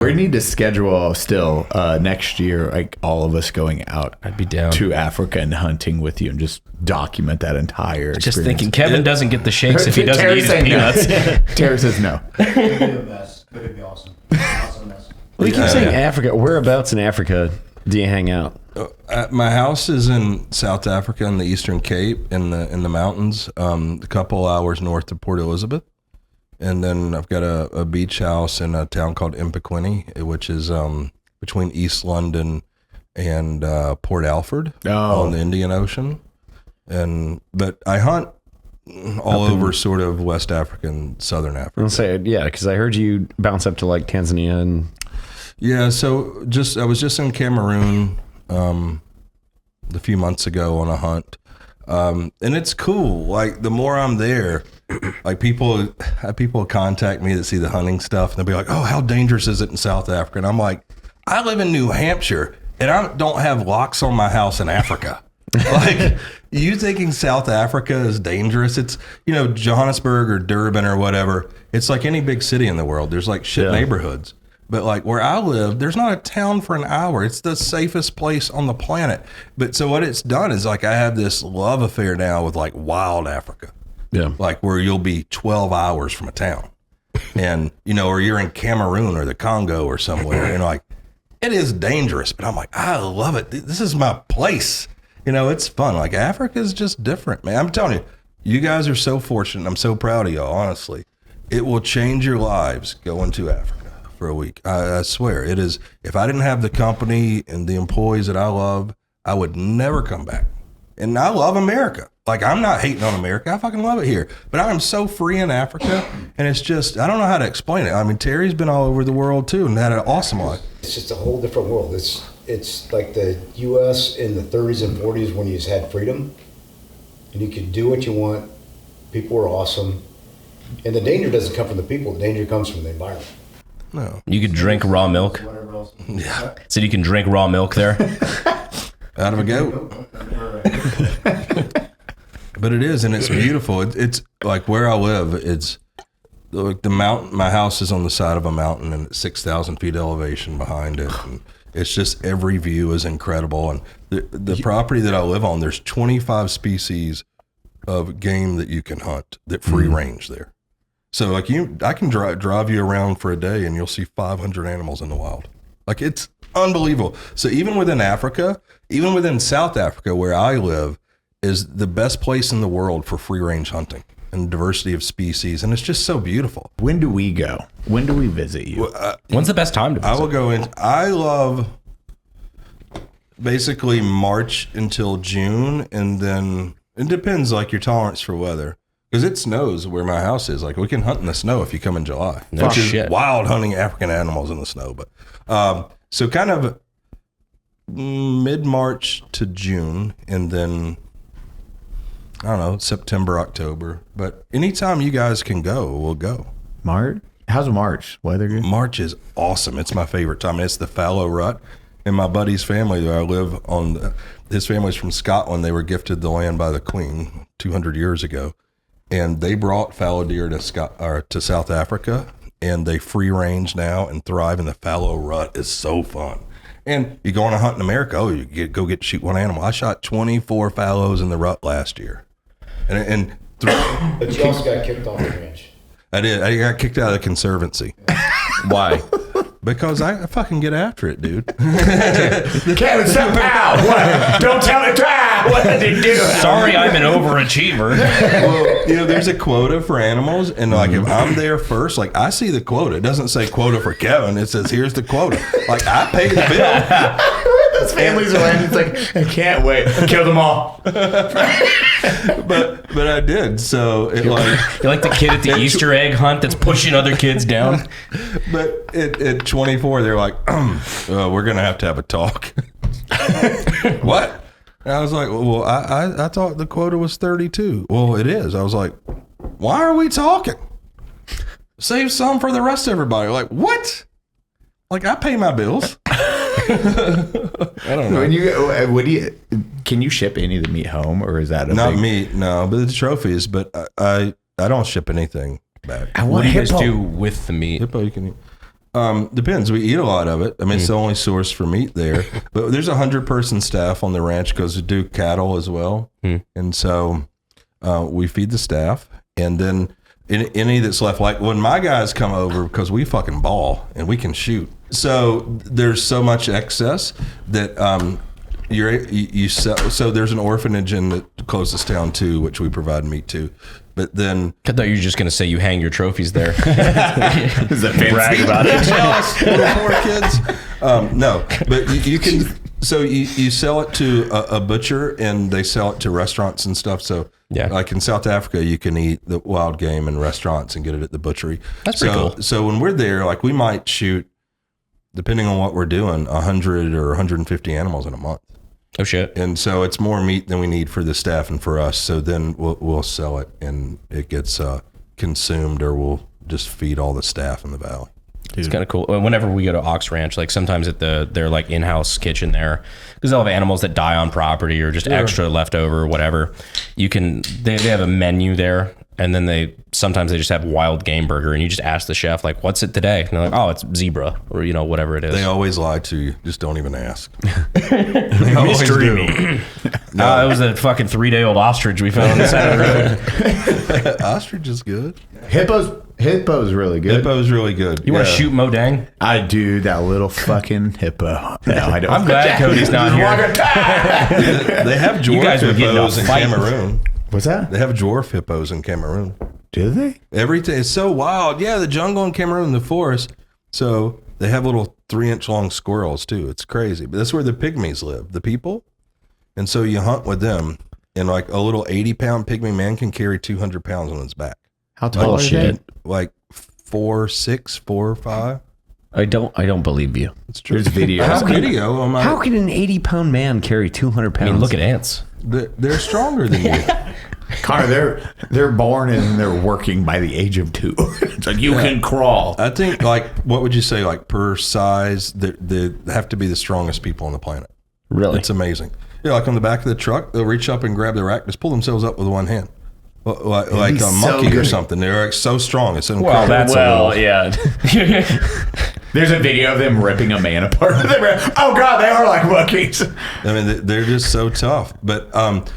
We need to schedule still next year, like all of us going out. I'd be down to Africa and hunting with you and just document that entire experience. Just thinking, Kevin doesn't get the shakes if he doesn't eat his peanuts. Terry says no. It'd be awesome. Well, you keep saying Africa. Whereabouts in Africa do you hang out? My house is in South Africa in the Eastern Cape in the mountains, a couple hours north of Port Elizabeth. And then I've got a beach house in a town called Impequinny, which is between East London and Port Alfred on the Indian Ocean. But I hunt all over sort of West Africa and Southern Africa. I'll say, yeah, because I heard you bounce up to like Tanzania and... Yeah, so I was just in Cameroon a few months ago on a hunt. And it's cool. Like the more I'm there, like people contact me that see the hunting stuff and they'll be like, "Oh, how dangerous is it in South Africa?" And I'm like, "I live in New Hampshire and I don't have locks on my house in Africa." Like you thinking South Africa is dangerous? It's, Johannesburg or Durban or whatever. It's like any big city in the world. There's like shit neighborhoods. But like where I live, there's not a town for an hour. It's the safest place on the planet. But so what it's done is like I have this love affair now with like wild Africa. Yeah. Like where you'll be 12 hours from a town. And, or you're in Cameroon or the Congo or somewhere. And like, it is dangerous. But I'm like, I love it. This is my place. It's fun. Like Africa is just different, man. I'm telling you, you guys are so fortunate. I'm so proud of y'all, honestly. It will change your lives going to Africa for a week. I swear it is. If I didn't have the company and the employees that I love, I would never come back. And I love America. Like I'm not hating on America. I fucking love it here. But I'm so free in Africa, and it's just, I don't know how to explain it. I mean, Terry's been all over the world too and had an awesome life. It's just a whole different world. It's like the U.S. in the 30s and 40s when you just had freedom and you could do what you want. People were awesome. And the danger doesn't come from the people. The danger comes from the environment. No. You could drink raw milk. Yeah. So you can drink raw milk there. Out of a goat. But it is, and it's beautiful. It's like where I live, it's like the mountain. My house is on the side of a mountain and it's 6,000 feet elevation behind it. And it's just every view is incredible. And the property that I live on, there's 25 species of game that you can hunt that free range there. So like I can drive you around for a day and you'll see 500 animals in the wild. Like it's unbelievable. So even within Africa, even within South Africa where I live is the best place in the world for free range hunting and diversity of species. And it's just so beautiful. When do we go? When do we visit you? When's the best time to visit? I will go in. I love basically March until June. And then it depends like your tolerance for weather. Because it snows where my house is. Like we can hunt in the snow if you come in July. No which shit. is wild hunting African animals in the snow. But so kind of mid-March to June, and then I don't know, September, October. But anytime you guys can go, we'll go. March? How's March? Weather good? March is awesome. It's my favorite time. It's the fallow rut. And my buddy's family that I live on, his family's from Scotland. They were gifted the land by the Queen 200 years ago. And they brought fallow deer to South Africa, and they free range now and thrive in the fallow rut. Is so fun. And you go on a hunt in America, go get to shoot one animal. I shot 24 fallows in the rut last year. But you also got kicked off the ranch. I did. I got kicked out of the conservancy. Why? Because I fucking get after it, dude. Kevin, stop out! What? Don't tell me try! What did he do? Sorry, I'm an overachiever. Well, there's a quota for animals, and like if I'm there first, like I see the quota. It doesn't say quota for Kevin. It says here's the quota. Like I pay the bill. Those families are like, it's like, I can't wait. Kill them all. But I did. So it like You're like the kid at the Easter egg hunt that's pushing other kids down. But at 24, they're like, we're gonna have to have a talk. What? And I was like, well, I thought the quota was 32. Well, it is. I was like, why are we talking? Save some for the rest of everybody. Like, what? Like, I pay my bills. I don't know. Can you ship any of the meat home, or is that not meat? No, but the trophies. But I don't ship anything back. What do you guys do with the meat? Hippo you can eat. Depends. We eat a lot of it. I mean, it's the only source for meat there. But there's 100-person staff on the ranch because we do cattle as well. And so we feed the staff. And then any that's left, like when my guys come over, because we fucking ball and we can shoot. So there's so much excess that you sell. So there's an orphanage in the closest town too, which we provide meat to. But then I thought you were just gonna say you hang your trophies there. Is that brag about it? little poor kids. No, but you can. So you sell it to a butcher, and they sell it to restaurants and stuff. So yeah, like in South Africa, you can eat the wild game in restaurants and get it at the butchery. That's pretty cool. So when we're there, like we might shoot, depending on what we're doing, 100 or 150 animals in a month. Oh shit! And so it's more meat than we need for the staff and for us. So then we'll sell it, and it gets consumed, or we'll just feed all the staff in the valley. It's kind of cool. Whenever we go to Ox Ranch, like sometimes at their like in-house kitchen there, because they'll have animals that die on property or just extra leftover or whatever. They have a menu there, and then sometimes they just have wild game burger, and you just ask the chef like, "What's it today?" And they're like, "Oh, it's zebra," or whatever it is. They always lie to you. Just don't even ask. They always do. No, it was a fucking 3-day-old ostrich we found on the side of the road. Ostrich is good. Hippo's really good. Hippo's really good. You want to shoot Mo Dang? I do, that little fucking hippo. No, I don't. I'm glad Cody's not here. They have dwarf hippos in Cameroon. What's that? They have dwarf hippos in Cameroon. Do they? Everything is so wild. Yeah, the jungle in Cameroon, the forest. So they have little 3-inch long squirrels too. It's crazy. But that's where the pygmies live, the people. And so you hunt with them. And like a little 80-pound pygmy man can carry 200 pounds on his back. How tall are they? Like 4'6", 4 or 5. I don't believe you. It's true. There's videos. How can an 80-pound man carry 200 pounds? I mean, look at ants. They're stronger than you. Connor, they're born and they're working by the age of 2. It's like you can crawl. I think, like, what would you say, like per size, they have to be the strongest people on the planet. Really? It's amazing. Yeah, like on the back of the truck, they'll reach up and grab the rack, just pull themselves up with one hand. Like a monkey or something. They're like so strong. It's incredible. Yeah. There's a video of them ripping a man apart. Oh God, they are like monkeys. I mean, they're just so tough. But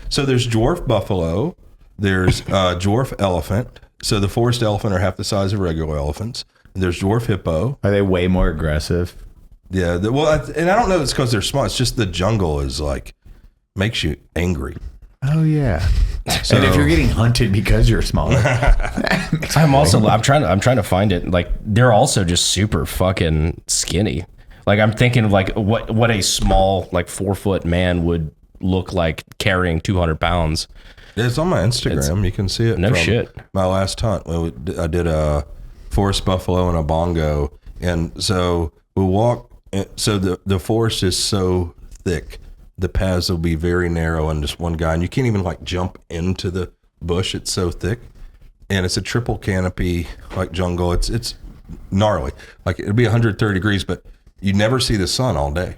so there's dwarf buffalo. There's dwarf elephant. So the forest elephant are half the size of regular elephants. And there's dwarf hippo. Are they way more aggressive? Yeah. And I don't know if it's because they're small. It's just the jungle is like makes you angry. Oh yeah. So, and if you're getting hunted because you're smaller, I'm trying to find it. Like they're also just super fucking skinny. Like I'm thinking of like what a small like 4-foot man would look like carrying 200 pounds. It's on my Instagram. You can see it. No from shit. My last hunt, I did a forest buffalo and a bongo, and so we walk. So the forest is so thick. The paths will be very narrow and just one guy, and you can't even like jump into the bush. It's so thick, and it's a triple canopy like jungle. It's gnarly. Like it'll be 130 degrees, but you never see the sun all day.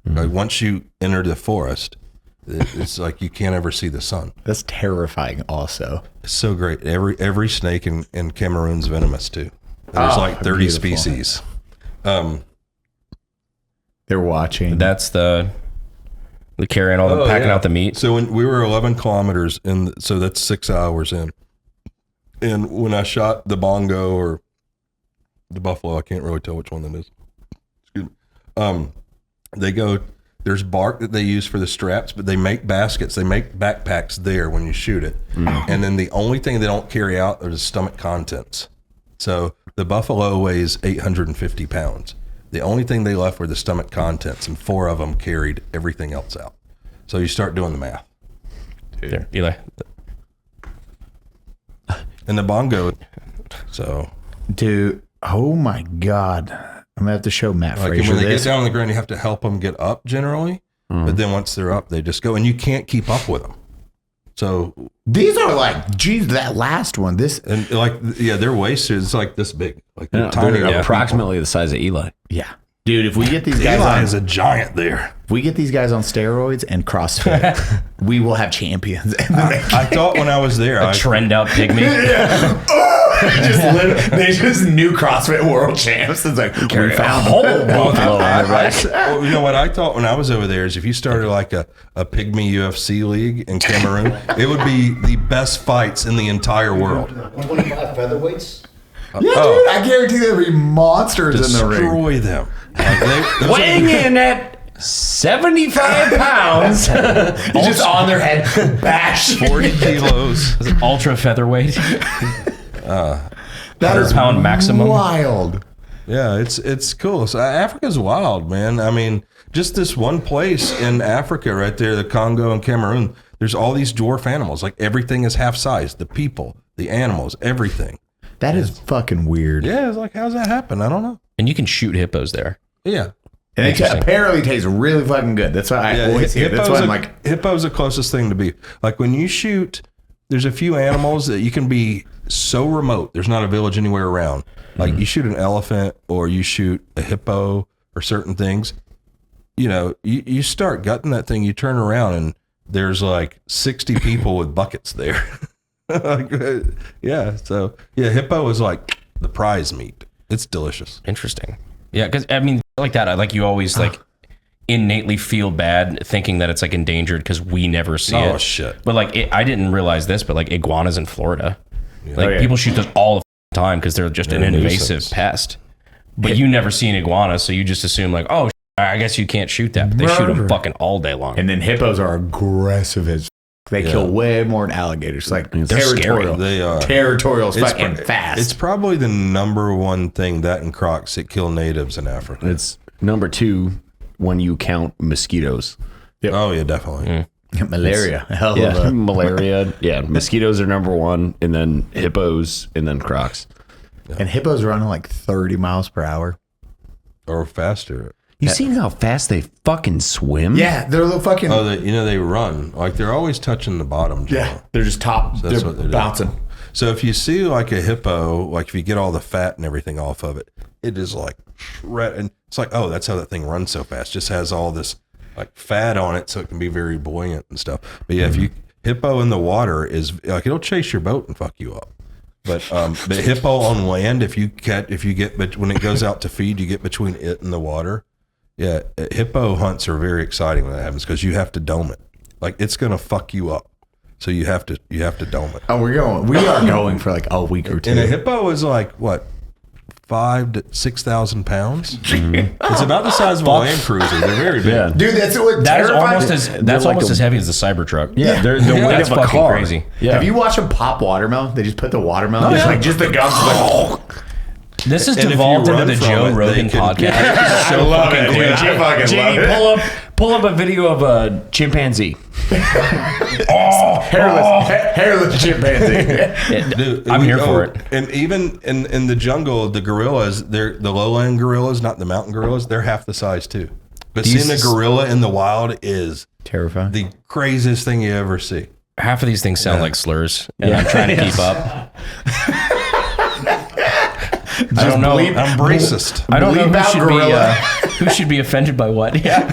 Mm-hmm. Like once you enter the forest, it's like you can't ever see the sun. That's terrifying. Also, it's so great. Every snake in Cameroon's venomous too. There's like 30 beautiful. Species. They're watching. That's the carrying all the packing out the meat. So when we were 11 kilometers so that's 6 hours in. And when I shot the bongo or the buffalo, I can't really tell which one that is. Excuse me. There's bark that they use for the straps, but they make baskets. They make backpacks there when you shoot it. Mm-hmm. And then the only thing they don't carry out are the stomach contents. So the buffalo weighs 850 pounds. The only thing they left were the stomach contents, and 4 of them carried everything else out. So you start doing the math. There, Eli. And the bongo, so. Dude, oh my God. I'm going to have to show Matt Frazier when they this. get down on the ground, you have to help them get up generally. But then once they're up, they just go, and you can't keep up with them. So. These are like, geez, that last one. Their waist is like this big. Like they're tiny. They're approximately the size of Eli. Yeah. Dude, if we get these guys Eli on, is a giant there. if we get these guys on steroids and CrossFit, we will have champions. I thought when I was there, A trend out pygmy. They just new CrossFit world champs. It's like we found well, you know what I thought when I was over there is if you started like a pygmy UFC league in Cameroon, it would be the best fights in the entire world. 125 featherweights. Yeah, dude, I guarantee there'll be monsters in the ring. Destroy them. Like Weighing in at 75 pounds. Just on their head, bash. 40 kilos. Is it ultra featherweight? That 100-pound maximum. Wild. Yeah, it's cool. So Africa's wild, man. I mean, just this one place in Africa right there, the Congo and Cameroon, there's all these dwarf animals. Like everything is half size. The people, the animals, everything. That is fucking weird. Yeah, it's like, how's that happen? I don't know. And you can shoot hippos there. Yeah. And it apparently tastes really fucking good. That's why I always hear. That's why I'm like, hippo's the closest thing to be. Like when you shoot, there's a few animals that you can be so remote. There's not a village anywhere around. Like you shoot an elephant or you shoot a hippo or certain things, you know, you start gutting that thing, you turn around and there's like 60 people with buckets there. Like, yeah. So yeah, hippo is like the prize meat. It's delicious. Interesting. Yeah, because I mean, like that, you always like innately feel bad thinking that it's like endangered because we never see it. Oh shit! But like, I didn't realize this, but like iguanas in Florida, like Oh, yeah. people shoot those all the time because they're just an invasive pest. But you never see an iguana, so you just assume like, oh, I guess you can't shoot that. But they shoot them fucking all day long. and then hippos are aggressive as. They kill way more than alligators. Like They're territorial. They are. Territorial is It's fucking fast. It's probably the number one thing, that and crocs, that kill natives in Africa. It's number 2 when you count mosquitoes. Oh yeah, definitely. malaria. Hell Yeah, of a, malaria. Yeah, mosquitoes are number 1, and then hippos, and then crocs. and hippos run like 30 miles per hour. Or faster. You seen how fast they fucking swim? Yeah, they're little fucking. Oh, they run. Like they're always touching the bottom. Joe. yeah, they're just top. That's They're what they're bouncing. doing. So if you see like a hippo, like if you get all the fat and everything off of it, it is like shred. And it's like, oh, that's how that thing runs so fast. Just has all this like fat on it, so it can be very buoyant and stuff. But yeah, if you hippo in the water is like it'll chase your boat and fuck you up. But the hippo on land, if you get when it goes out to feed, you get between it and the water. Yeah, hippo hunts are very exciting when that happens because you have to dome it. Like it's gonna fuck you up, so you have to dome it. Oh, we are going for like a week or two. And a hippo is like what, 5,000 to 6,000 pounds. It's about the size of a Land Cruiser. They're very big. Yeah. Dude, that's what That is terrifies almost me. as that's like almost a- as heavy as the Cybertruck. Yeah, they're the weight That's of a fucking car. crazy. Yeah. Have you watched them pop watermelon? They just put the watermelon, just the gums. Like, This has And if you devolved into run the from Joe it, they Rogan can- podcast. I love it, dude. I fucking love it. pull up a video of a chimpanzee. Hairless chimpanzee. Dude, I'm here for it. And even in the jungle, the gorillas, they're the lowland gorillas, not the mountain gorillas. They're half the size too. But seeing a gorilla in the wild is Terrifying. the craziest thing you ever see. Half of these things sound like slurs, and I'm trying to keep up. I don't know. I'm racist. I don't know bleep out gorilla. who should be offended by what. Yeah.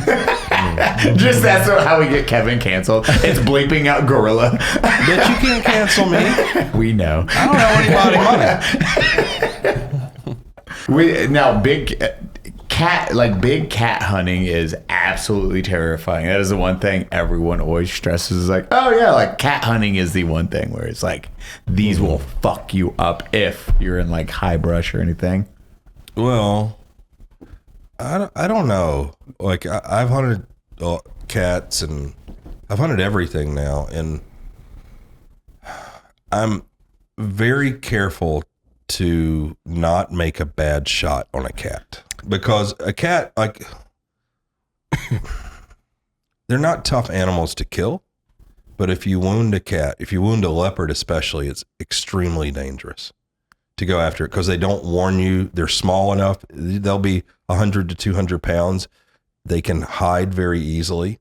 Just that's how we get Kevin canceled. It's bleeping out gorilla. Bitch, you can't cancel me. We know. I don't know anybody money. Now big cat hunting is absolutely terrifying. That is the one thing everyone always stresses. Is like, oh yeah, like cat hunting is the one thing where it's like these will fuck you up if you're in like high brush or anything. Well, I don't know. Like I've hunted cats and I've hunted everything now, and I'm very careful to not make a bad shot on a cat, because a cat, like, they're not tough animals to kill, but if you wound a cat, if you wound a leopard especially, it's extremely dangerous to go after it because they don't warn you. They're small enough. They'll be 100 to 200 pounds. They can hide very easily.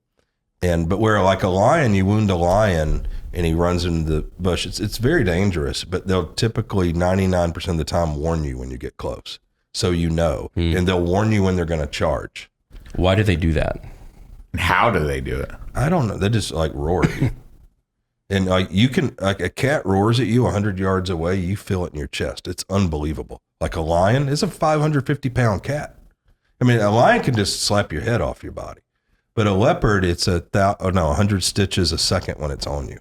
But where like a lion, you wound a lion and he runs into the bush, it's very dangerous, but they'll typically 99% of the time warn you when you get close. so you know, and they'll warn you when they're going to charge. Why do they do that? How do they do it? I don't know. They just like roar at you. And like you can, like a cat roars at you 100 yards away, you feel it in your chest. It's unbelievable. Like a lion is a 550-pound cat. I mean, a lion can just slap your head off your body, but a leopard, it's 100 stitches a second when it's on you.